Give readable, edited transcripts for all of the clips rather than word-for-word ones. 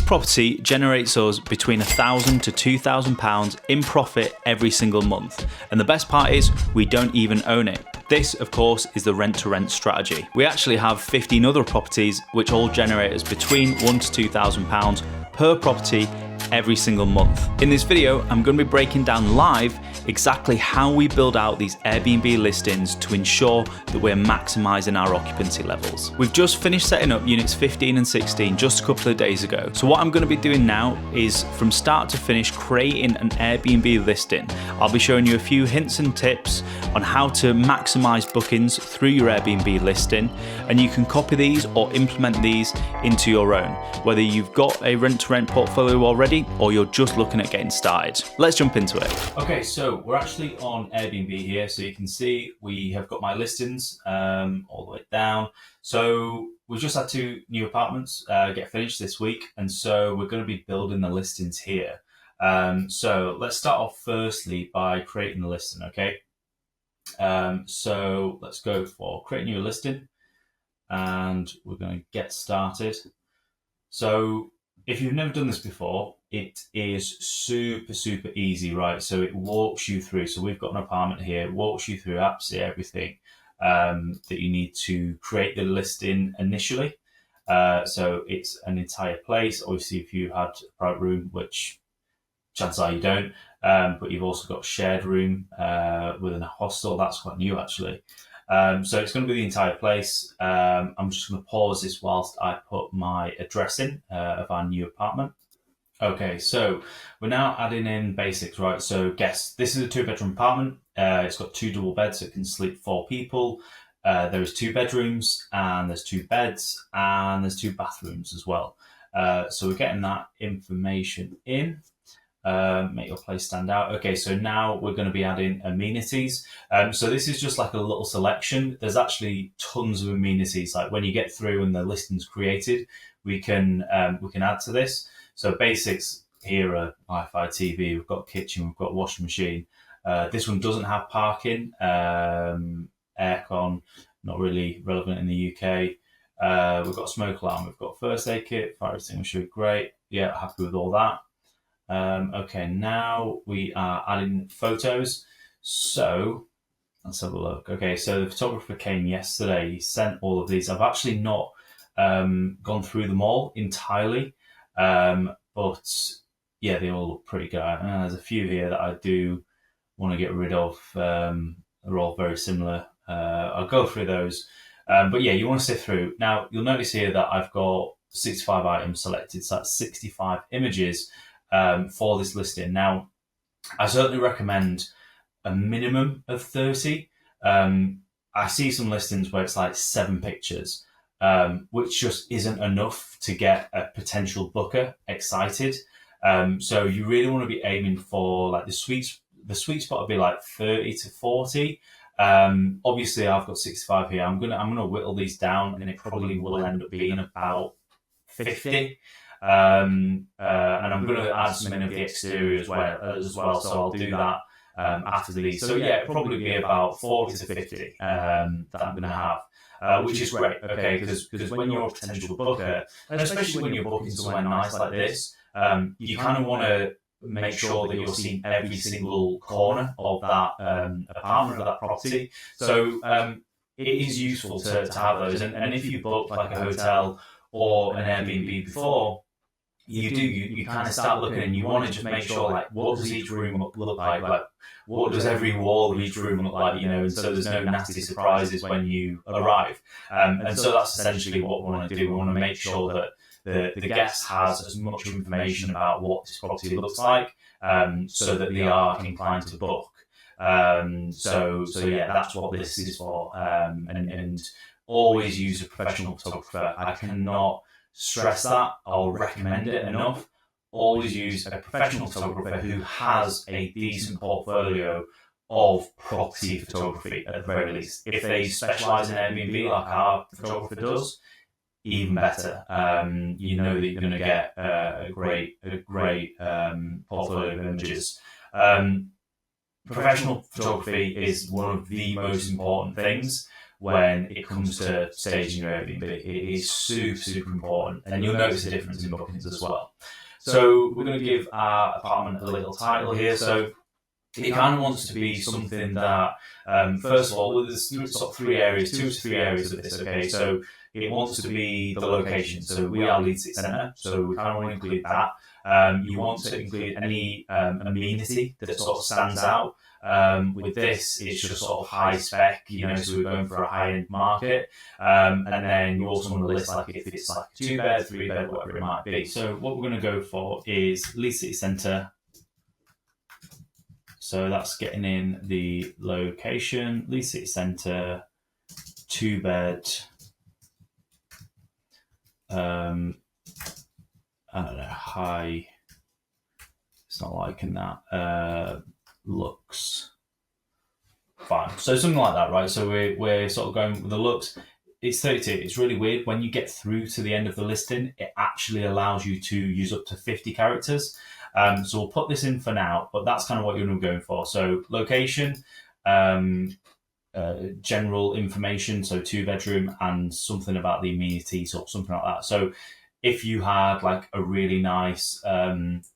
property generates us between £1,000 to £2,000 in profit every single month. And the best part is we don't even own it. This, of course, is the rent-to-rent strategy. We actually have 15 other properties which all generate us between £1,000 to £2,000 per property every single month. In this video, I'm going to be breaking down live exactly how we build out these Airbnb listings to ensure that we're maximizing our occupancy levels. We've just finished setting up units 15 and 16 just a couple of days ago. So what I'm going to be doing now is from start to finish creating an Airbnb listing. I'll be showing you a few hints and tips on how to maximize bookings through your Airbnb listing, and you can copy these or implement these into your own, whether you've got a rent-to-rent portfolio already or you're just looking at getting started. Let's jump into it. Okay, so we're actually on Airbnb here, so you can see we have got my listings all the way down. So we've just had 2 new apartments get finished this week, and so we're going to be building the listings here. So let's start off firstly by creating the listing, okay? So let's go for create new listing, and we're going to get started. So if you've never done this before, it is super easy, right? So it walks you through. So we've got an apartment here, it walks you through absolutely everything that you need to create the listing initially. So it's an entire place. Obviously, if you had a private room, which chances are you don't, but you've also got a shared room within a hostel. That's quite new, actually. So it's going to be the entire place. I'm just going to pause this whilst I put my address in of our new apartment. Okay, so we're now adding in basics, right? So guess this is a 2-bedroom apartment. It's got 2 double beds, so it can sleep 4 people. There's 2 bedrooms, and there's 2 beds, and there's 2 bathrooms as well. So we're getting that information in. Make your place stand out. Okay, so now we're going to be adding amenities. So this is just like a little selection. There's actually tons of amenities. Like when you get through and the listing's created, we can add to this. So basics here are Wi-Fi, TV. We've got kitchen. We've got washing machine. This one doesn't have parking. Aircon, not really relevant in the UK. We've got a smoke alarm. We've got first aid kit, fire extinguisher. Great. Yeah, happy with all that. Okay, now we are adding photos. So let's have a look. Okay, so the photographer came yesterday. He sent all of these. I've actually not gone through them all entirely, but yeah, they all look pretty good. There's a few here that I do want to get rid of. They're all very similar. I'll go through those. But yeah, you want to sift through. Now, you'll notice here that I've got 65 items selected. So that's 65 images for this listing. Now, I certainly recommend a minimum of 30. I see some listings where it's like 7 pictures, which just isn't enough to get a potential booker excited. So you really want to be aiming for like the sweet spot would be like 30 to 40. Obviously, I've got 65 here. I'm gonna whittle these down, and it probably will end up being about 50. And I'm going to add some in of the exterior as well, so I'll do that after these. So yeah, it'll probably be about 40 to 50 that I'm going to have, which is great, okay, because when you're a potential booker, and especially when you're booking somewhere nice like this, you kind of want to make sure that you're seeing every single corner of that apartment or that property. So it is useful to have those, and if you book like a hotel or an Airbnb before, you kind of start looking and you want to just make sure, like, what does each room look like what does every wall of each room look like, and so there's no nasty surprises when you arrive. And so that's essentially what we want to do. We want to make sure that the guest has as much information about what this property looks like, so that they are inclined to book. So yeah, that's what this is for. And always use a professional photographer. I cannot stress that. I'll recommend it enough. Always use a professional photographer who has a decent portfolio of property photography at the very least. If they specialise in Airbnb like our photographer does, even better. You know that you're going to get a great portfolio of images. Professional photography is one of the most important things when it comes to staging your Airbnb. It is super important, and you'll notice a difference in bookings as well. So we're going to give our apartment a little title here. So it kind of wants to be something that, first of all, there's sort of 3 areas, 2 to 3 areas of this, okay? So it wants to be the location. So we are Leeds City Centre, so we kind of want to include that. You want to include any amenity that sort of stands out. With this, it's just sort of high spec, so we're going for a high-end market. And then you also want to list like if it's like a 2-bed, 3-bed, whatever it might be. So what we're going to go for is Leeds City Centre. So that's getting in the location, Leeds City Centre, 2-bed. I don't know, high. It's not liking that. Looks fine. So something like that, right? So we're sort of going with the looks. It's 32. It's really weird when you get through to the end of the listing. It actually allows you to use up to 50 characters. So we'll put this in for now, but that's kind of what you're going to be going for. So location, general information, so 2-bedroom, and something about the amenities or something like that. So if you had like a really nice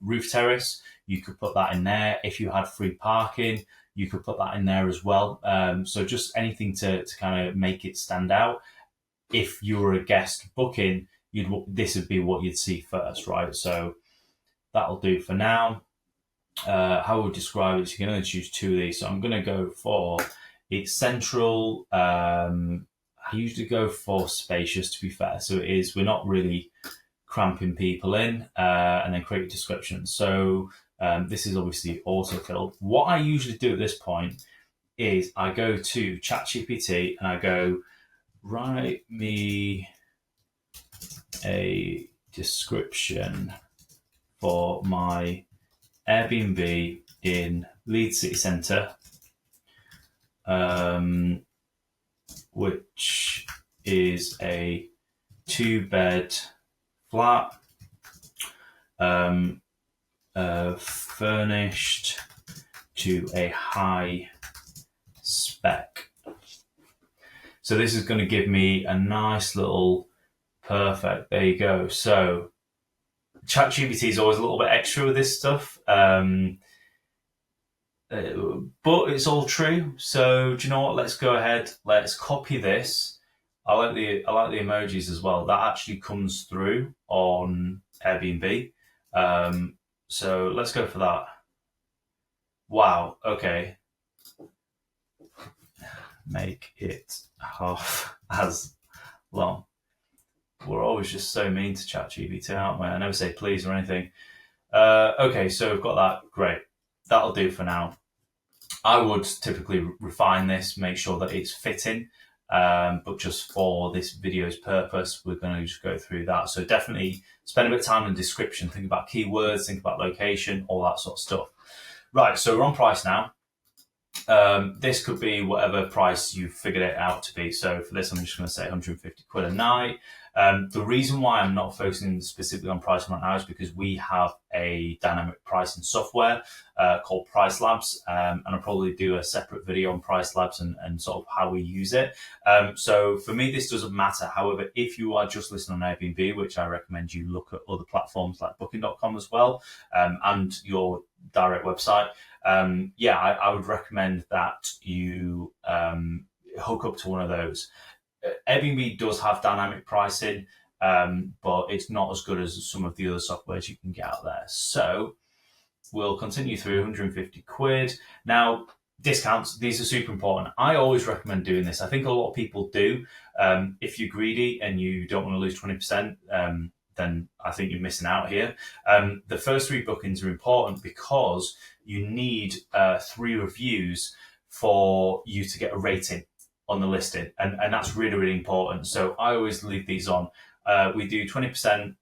roof terrace, you could put that in there. If you had free parking, you could put that in there as well. So just anything to kind of make it stand out. If you were a guest booking, this would be what you'd see first, right? So that'll do for now. How would describe it? You can only choose 2 of these. So I'm going to go for it's central. I usually go for spacious, to be fair. So it is, we're not really cramping people in, and then create a description. So this is obviously autofill. What I usually do at this point is I go to ChatGPT and I go, write me a description for my Airbnb in Leeds City Centre, which is a 2-bed flat, furnished to a high spec. So this is going to give me a nice little perfect. There you go. So ChatGPT is always a little bit extra with this stuff, but it's all true. So do you know what? Let's go ahead. Let's copy this. I like the emojis as well. That actually comes through on Airbnb. So let's go for that. Wow. Okay. Make it half as long. We're always just so mean to ChatGPT, aren't we? I never say please or anything. Okay, so we've got that. Great. That'll do for now. I would typically refine this, make sure that it's fitting. But just for this video's purpose, we're going to just go through that. So definitely spend a bit of time in description. Think about keywords, think about location, all that sort of stuff. Right, so we're on price now. This could be whatever price you've figured it out to be. So for this, I'm just going to say 150 quid a night. The reason why I'm not focusing specifically on pricing right now is because we have a dynamic pricing software called Price Labs, and I'll probably do a separate video on Price Labs and sort of how we use it. So for me, this doesn't matter. However, if you are just listening on Airbnb, which I recommend you look at other platforms like Booking.com as well, and your direct website, I would recommend that you hook up to one of those. Airbnb does have dynamic pricing, but it's not as good as some of the other softwares you can get out there. So we'll continue through 150 quid. Now, discounts, these are super important. I always recommend doing this. I think a lot of people do. If you're greedy and you don't want to lose 20%, then I think you're missing out here. The first 3 bookings are important because you need 3 reviews for you to get a rating on the listing, and that's really, really important. So I always leave these on. We do 20%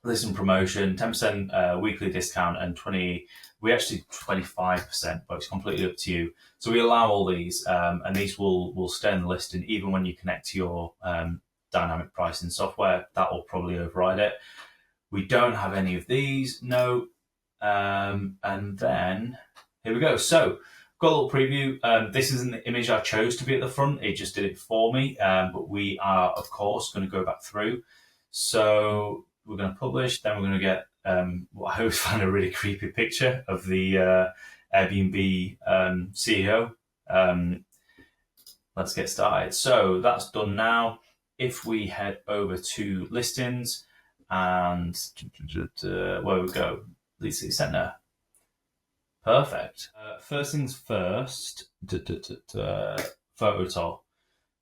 listen promotion, 10% weekly discount, and 25%, but it's completely up to you. So we allow all these, and these will stay in the listing even when you connect to your dynamic pricing software. That will probably override it. We don't have any of these, no. And then here we go. So got a little preview. This isn't the image I chose to be at the front. It just did it for me. But we are, of course, going to go back through. So we're going to publish. Then we're going to get what I always find a really creepy picture of the Airbnb CEO. Let's get started. So that's done now. If we head over to listings and where we go, Lead City Centre. Perfect. First things first, photo tool.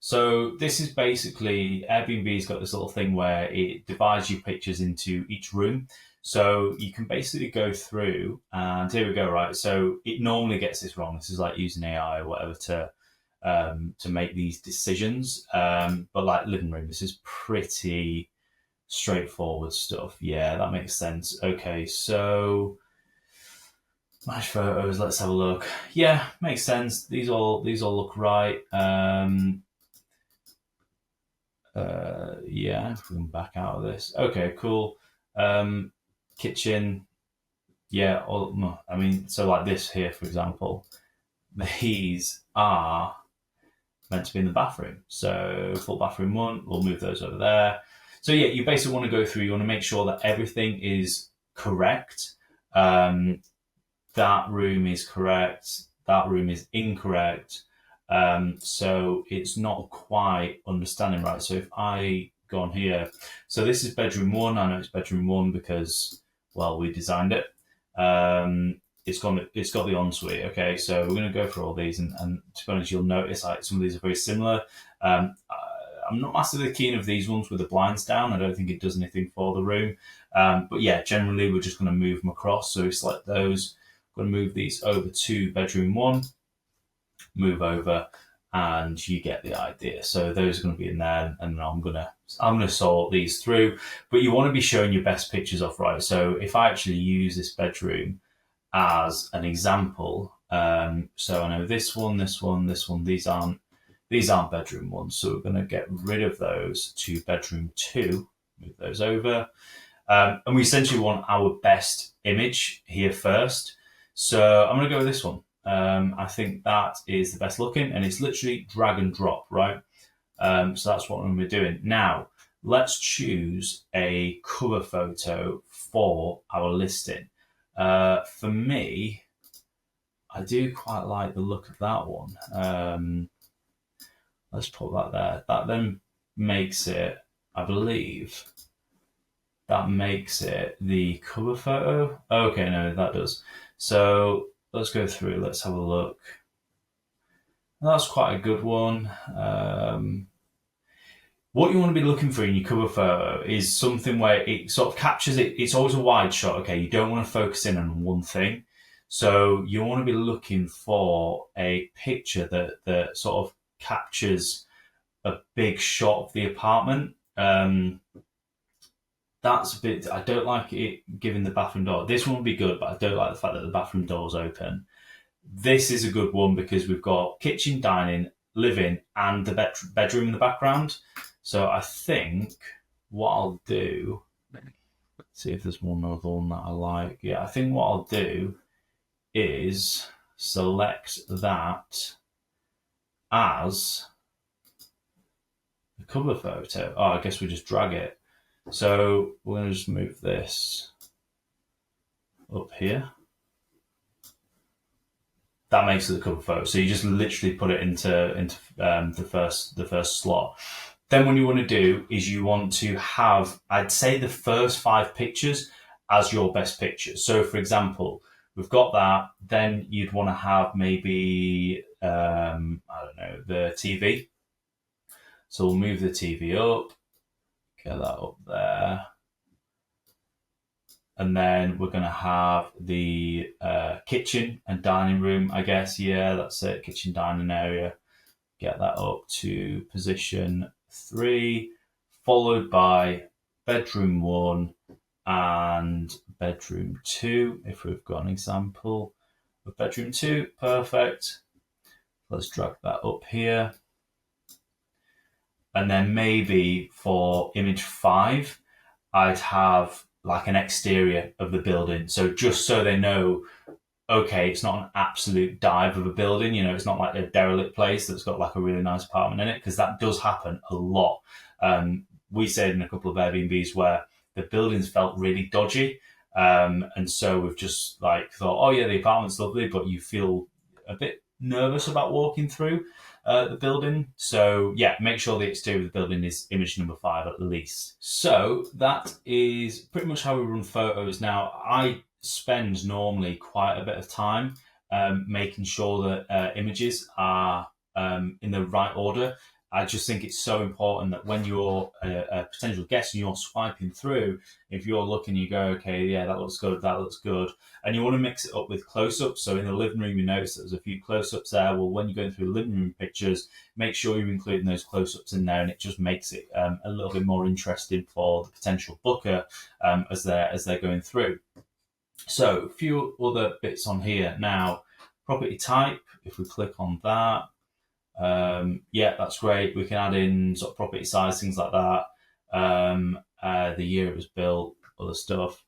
So this is basically, Airbnb's got this little thing where it divides your pictures into each room. So you can basically go through, and here we go, right? So it normally gets this wrong. This is like using AI or whatever to make these decisions. But like living room, this is pretty straightforward stuff. Yeah, that makes sense. Okay, so match photos, let's have a look. Yeah, makes sense. These all look right. Yeah, if we can back out of this. Okay, cool. Kitchen. Yeah, I mean, so like this here, for example, these are meant to be in the bathroom. So full bathroom one, we'll move those over there. So yeah, you basically want to go through, you want to make sure that everything is correct. That room is correct. That room is incorrect. So it's not quite understanding, right? So if I go on here, so this is bedroom one. I know it's bedroom one because, well, we designed it. It's got the ensuite. Okay, so we're going to go through all these, and to be honest, you'll notice like some of these are very similar. I'm not massively keen of these ones with the blinds down. I don't think it does anything for the room. But yeah, generally we're just going to move them across. So we select those. I'm going to move these over to bedroom one. Move over, and you get the idea. So those are going to be in there, and I'm gonna sort these through. But you want to be showing your best pictures off, right? So if I actually use this bedroom as an example, so I know this one, these aren't bedroom ones, so we're going to get rid of those to bedroom two. Move those over, and we essentially want our best image here first. So I'm going to go with this one. I think that is the best looking, and it's literally drag and drop, right? So that's what I'm going to be doing. Now, let's choose a cover photo for our listing. For me, I do quite like the look of that one. Let's put that there. That then makes it, I believe, that makes it the cover photo. Okay, no, that does. So let's go through. Let's have a look. That's quite a good one. What you want to be looking for in your cover photo is something where it sort of captures it. It's always a wide shot. Okay, you don't want to focus in on one thing. So you want to be looking for a picture that sort of captures a big shot of the apartment. That's a bit, I don't like it giving the bathroom door. This one would be good, but I don't like the fact that the bathroom door's open. This is a good one because we've got kitchen, dining, living, and the bedroom in the background. So I think what I'll do, let's see if there's one other one that I like. Yeah, I think what I'll do is select that as the cover photo. Oh, I guess we just drag it. So we're going to just move this up here. That makes it the cover photo. So you just literally put it into the first slot. Then what you want to do is you want to have, I'd say, the first 5 pictures as your best pictures. So for example, we've got that. Then you'd want to have maybe I don't know, the TV. So we'll move the TV up. Get that up there. And then we're going to have the kitchen and dining room, I guess. Yeah, that's it. Kitchen, dining area. Get that up to position 3, followed by bedroom 1 and bedroom 2. If we've got an example of bedroom 2, perfect. Let's drag that up here. And then maybe for image 5, I'd have like an exterior of the building. So just so they know, okay, it's not an absolute dive of a building. You know, it's not like a derelict place that's got like a really nice apartment in it, because that does happen a lot. We stayed in a couple of Airbnbs where the buildings felt really dodgy. And so we've just like thought, oh yeah, the apartment's lovely, but you feel a bit nervous about walking through the building. So yeah, make sure the exterior of the building is image number 5 at least. So that is pretty much how we run photos. Now, I spend normally quite a bit of time making sure that images are in the right order. I just think it's so important that when you're a potential guest and you're swiping through, if you're looking, you go, okay, yeah, that looks good, and you want to mix it up with close-ups. So in the living room, you notice that there's a few close-ups there. Well, when you're going through living room pictures, make sure you're including those close-ups in there, and it just makes it a little bit more interesting for the potential booker as they're going through. So a few other bits on here now. Property type, if we click on that, yeah, that's great. We can add in sort of property size, things like that. The year it was built, other stuff.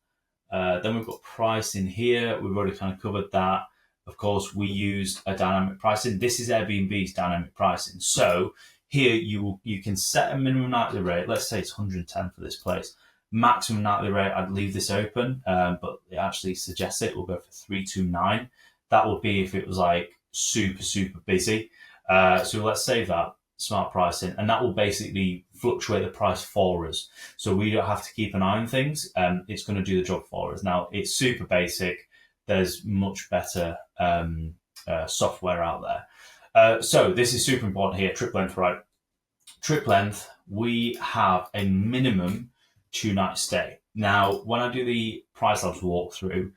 Then we've got pricing here. We've already kind of covered that. Of course, we use a dynamic pricing. This is Airbnb's dynamic pricing. So here you can set a minimum nightly rate. Let's say it's 110 for this place. Maximum nightly rate, I'd leave this open, but it actually suggests it will go for 329. That would be if it was like super, super busy. So let's save that, smart pricing, and that will basically fluctuate the price for us. So we don't have to keep an eye on things. It's going to do the job for us. Now, it's super basic. There's much better software out there. So this is super important here, trip length, right? Trip length, we have a minimum 2-night stay. Now, when I do the Price Labs walkthrough,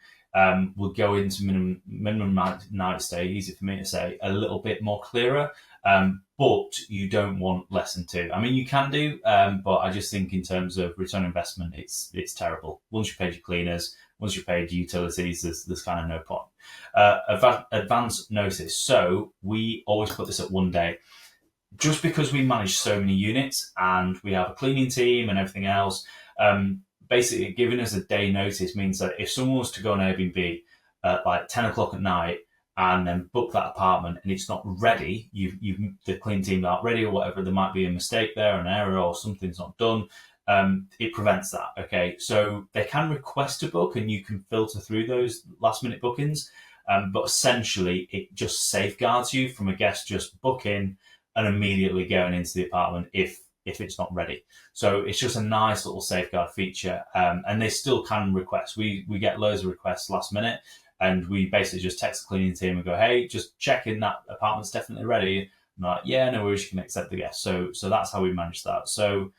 we'll go into minimum night stay, easy for me to say, a little bit more clearer, but you don't want less than 2. I mean, you can do, but I just think in terms of return on investment, it's terrible. Once you've paid your cleaners, once you've paid your utilities, there's kind of no point. Advance notice. So we always put this at 1 day. Just because we manage so many units and we have a cleaning team and everything else, basically giving us a day notice means that if someone was to go on Airbnb at like 10 o'clock at night and then book that apartment and it's not ready, the clean team aren't ready or whatever, there might be a mistake there, an error, or something's not done. It prevents that. Okay, so they can request a book and you can filter through those last minute bookings, but essentially it just safeguards you from a guest just booking and immediately going into the apartment if it's not ready. So it's just a nice little safeguard feature. And they still can request. We get loads of requests last minute, and we basically just text the cleaning team and go, hey, just checking that apartment's definitely ready. And they're like, yeah, no worries, you can accept the guest. So that's how we manage that. So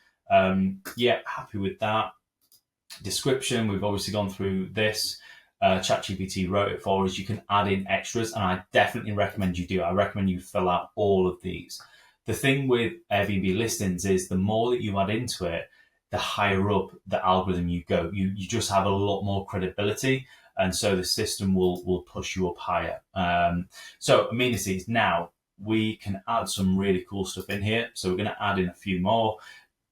yeah, happy with that. Description, we've obviously gone through this. ChatGPT wrote it for us. You can add in extras, and I definitely recommend you do. I recommend you fill out all of these. The thing with Airbnb listings is the more that you add into it, the higher up the algorithm you go. You just have a lot more credibility, and so the system will push you up higher. So amenities. Now we can add some really cool stuff in here. So we're going to add in a few more.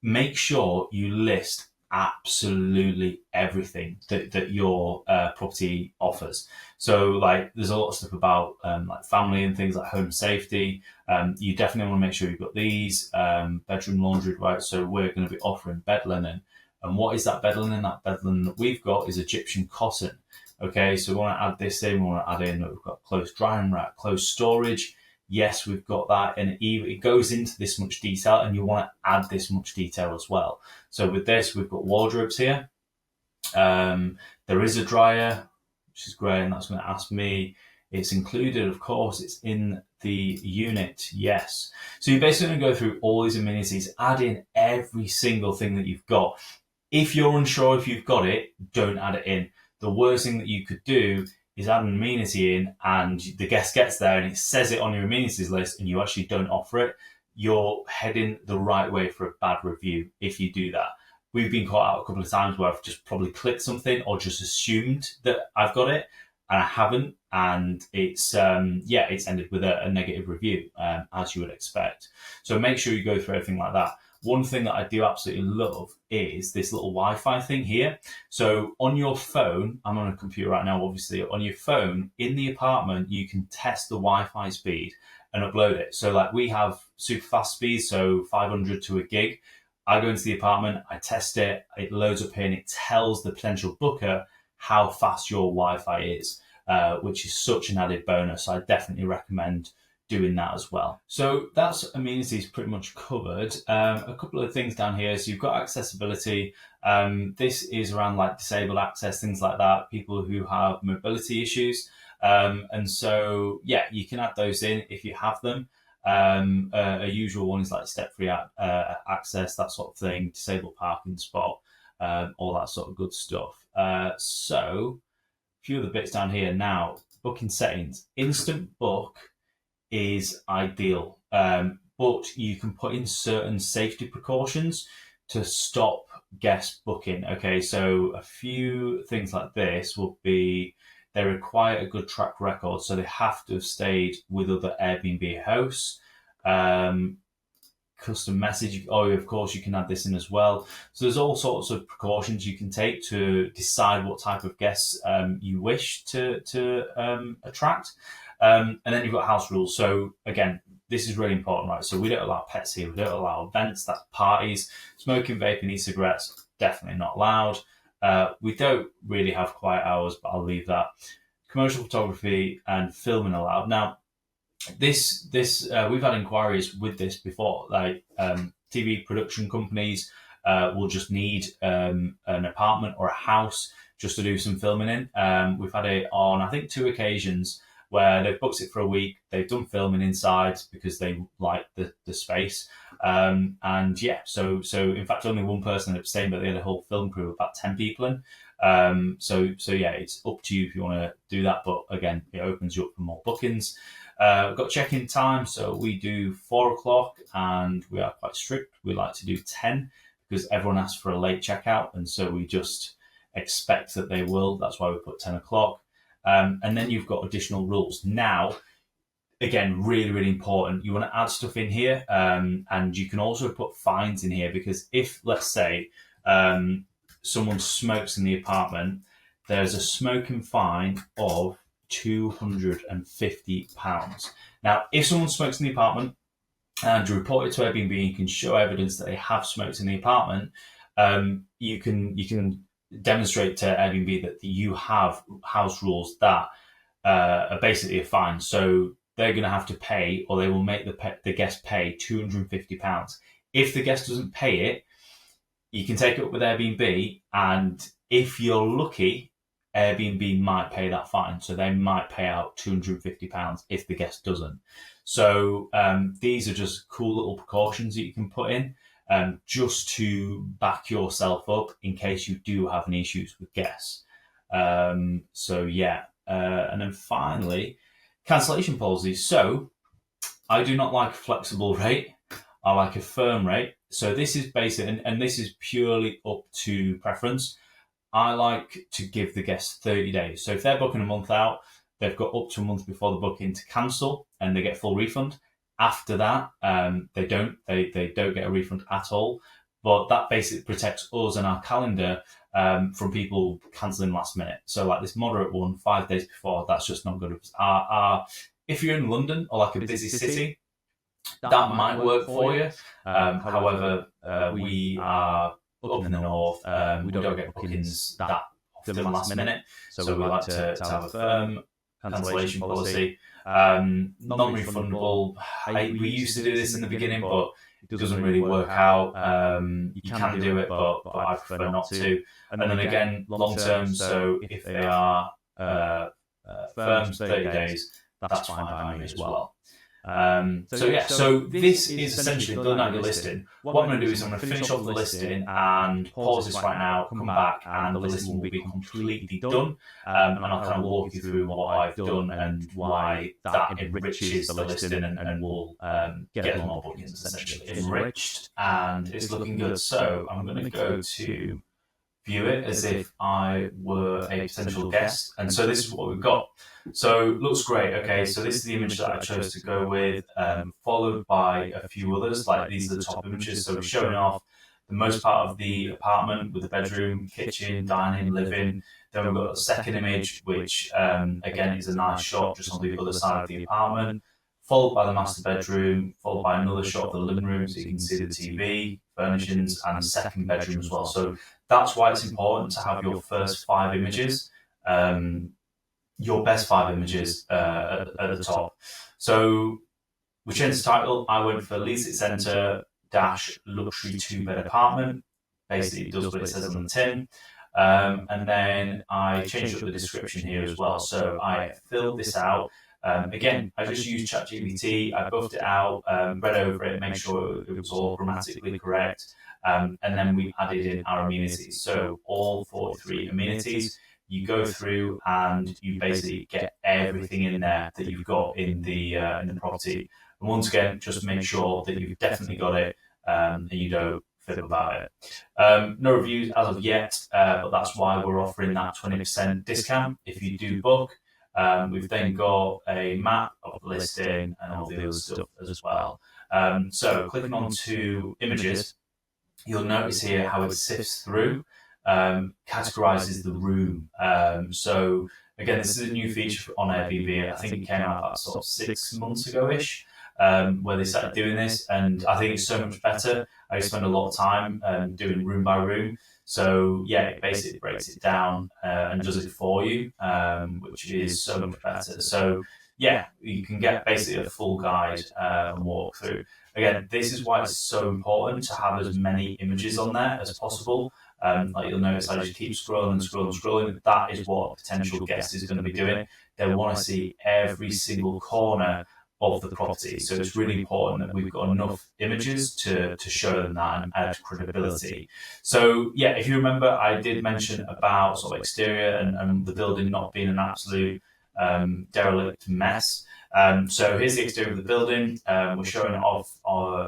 Make sure you list absolutely everything that your property offers. So like there's a lot of stuff about like family and things like home safety. You definitely want to make sure you've got these bedroom laundry, right? So we're going to be offering bed linen. And what is that bed linen? That bed linen that we've got is Egyptian cotton. Okay, so we want to add this in. We want to add in that we've got closed drying rack, closed storage. Yes, we've got that, and it goes into this much detail, and you want to add this much detail as well. So with this, we've got wardrobes here. There is a dryer, which is great, and that's going to ask me. It's included, of course, it's in the unit, yes. So you're basically going to go through all these amenities, add in every single thing that you've got. If you're unsure if you've got it, don't add it in. The worst thing that you could do is add an amenity in and the guest gets there and it says it on your amenities list and you actually don't offer it. You're heading the right way for a bad review if you do that. We've been caught out a couple of times where I've just probably clicked something or just assumed that I've got it and I haven't, and it's ended with a negative review, as you would expect. So make sure you go through everything like that. One thing that I do absolutely love is this little Wi-Fi thing here. So on your phone, I'm on a computer right now, obviously, on your phone, in the apartment, you can test the Wi-Fi speed and upload it. So like we have super fast speeds, so 500 to a gig. I go into the apartment, I test it, it loads up here and it tells the potential booker how fast your Wi-Fi is, which is such an added bonus. I definitely recommend doing that as well. So that's amenities pretty much covered. A couple of things down here. So you've got accessibility. This is around like disabled access, things like that, people who have mobility issues. And so, yeah, you can add those in if you have them. A usual one is like step-free access, that sort of thing, disabled parking spot, all that sort of good stuff. So, a few of the bits down here now. Booking settings. Instant book is ideal, but you can put in certain safety precautions to stop guest booking. Okay, so a few things like this will be they require a good track record, so they have to have stayed with other Airbnb hosts. Custom message, of course, you can add this in as well. So there's all sorts of precautions you can take to decide what type of guests you wish to attract. And then you've got house rules. So again, this is really important, right? So we don't allow pets here. We don't allow events, that's parties. Smoking, vaping, e-cigarettes, definitely not allowed. We don't really have quiet hours, but I'll leave that. Commercial photography and filming allowed. Now, this we've had inquiries with this before. Like TV production companies will just need an apartment or a house just to do some filming in. We've had it on, I think, 2 occasions where they've booked it for a week. They've done filming inside because they like the space. And yeah, so in fact, only one person abstained, but they had a whole film crew of about 10 people in. So yeah, it's up to you if you want to do that. But again, it opens you up for more bookings. We've got check-in time. So we do 4:00 and we are quite strict. We like to do 10 because everyone asks for a late checkout. And so we just expect that they will. That's why we put 10 o'clock. And then you've got additional rules. Now, again, really, really important. You want to add stuff in here, and you can also put fines in here because if, let's say, someone smokes in the apartment, there's a smoking fine of £250. Now, if someone smokes in the apartment and you report it to Airbnb, you can show evidence that they have smoked in the apartment. You can demonstrate to Airbnb that you have house rules that are basically a fine. So they're going to have to pay, or they will make the guest pay £250. If the guest doesn't pay it, you can take it up with Airbnb, and if you're lucky, Airbnb might pay that fine. So they might pay out £250 if the guest doesn't. So these are just cool little precautions that you can put in just to back yourself up in case you do have any issues with guests. So yeah, and then finally, cancellation policies. So I do not like a flexible rate. I like a firm rate. So this is basic, and this is purely up to preference. I like to give the guests 30 days. So if they're booking a month out, they've got up to a month before the booking to cancel, and they get full refund. After that, they don't get a refund at all. But that basically protects us and our calendar from people cancelling last minute. So like this moderate one, 5 days before, that's just not good. If you're in London or like a busy city, that might work for you. However, we are up in the north. We don't get bookings that often last minute. So we like to have a firm cancellation policy. Non-refundable. We used to do this in the beginning, but it doesn't really work out. You can do it, but I prefer not to. And then again, long term. So if they are firm 30 days, that's fine by me as well. So this is essentially done out your listing. What I'm going to do is I'm going to finish off the listing and pause this right now, come back, and the listing will be completely done. And I'll kind of walk you through what I've done and why that enriches the listing and will get more bookings essentially enriched. And it's looking good. So I'm going to go to view it as if I were a potential guest. And so this is what we've got. So looks great. Okay, so this is the image that I chose to go with, followed by a few others. Like these are the top images. So we're showing off the most part of the apartment with the bedroom, kitchen, dining, living. Then we've got a second image, which again is a nice shot just on the other side of the apartment, followed by the master bedroom, followed by another shot of the living room so you can see the TV, furnishings, and the second bedroom as well. So that's why it's important to have your first 5 images your best 5 images at the top. So we changed the title. I went for Leeds City Centre dash luxury 2-bed apartment. Basically, it does what it says on the tin. And then I changed up the description here as well. So I filled this out. Again, I just used ChatGPT. I buffed it out, read over it, make sure it was all grammatically correct. And then we added in our amenities. So all 43 amenities, you go through and you basically get everything in there that you've got in the property. And once again, just make sure that you've definitely got it and you don't fib about it. No reviews as of yet, but that's why we're offering that 20% discount if you do book. We've then got a map of the listing and all the other stuff as well. So clicking on to images, you'll notice here how it sifts through, categorizes the room. So again, this is a new feature on Airbnb. I think it came out about sort of 6 months ago-ish, where they started doing this, and I think it's so much better. I spend a lot of time doing room by room. So yeah, it basically breaks it down and does it for you, which is so much better. So yeah, you can get basically a full guide and walk through. Again, this is why it's so important to have as many images on there as possible. Like you'll notice, I just keep scrolling and scrolling and scrolling. That is what a potential guest is going to be doing. They want to see every single corner of the property. So it's really important that we've got enough images to show them that and add credibility. So yeah, if you remember, I did mention about sort of exterior and the building not being an absolute derelict mess. So here's the exterior of the building. We're showing it off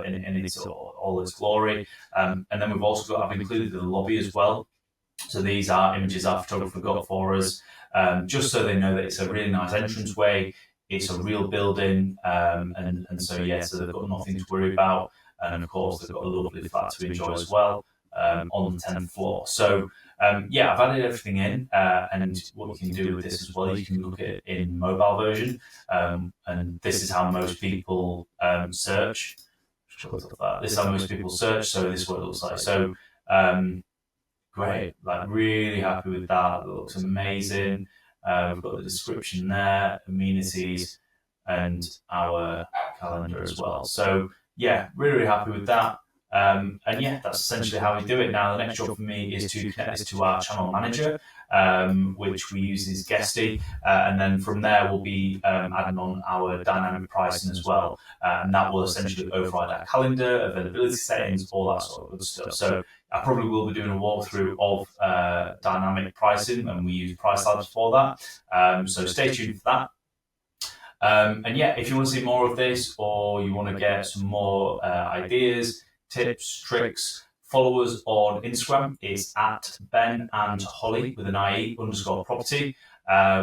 in its all its glory. And then we've also I've included the lobby as well. So these are images our photographer got for us, just so they know that it's a really nice entranceway. It's a real building, and so yeah, so they've got nothing to worry about, and of course they've got a lovely flat to enjoy as well on the 10th floor. So yeah, I've added everything in, and what you can do with this as well, you can look at it in mobile version, and this is how most people search. This is how most people search. So this is what it looks like. So great, like really happy with that. It looks amazing. We've got the description there, amenities, and our calendar as well. So yeah, really happy with that. And yeah, that's essentially how we do it. Now, the next job for me is to connect this to our channel manager, which we use as Guesty. And then from there, we'll be adding on our dynamic pricing as well. And that will essentially override our calendar, availability settings, all that sort of good stuff. So I probably will be doing a walkthrough of dynamic pricing, and we use Price Labs for that. So stay tuned for that. And yeah, if you want to see more of this, or you want to get some more ideas, tips, tricks, follow us on Instagram. It's at Ben and Hollie with an IE _property.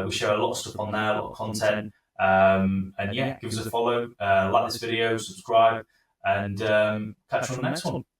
We share a lot of stuff on there, a lot of content. And yeah, give us a follow, like this video, subscribe, and catch you on the next one.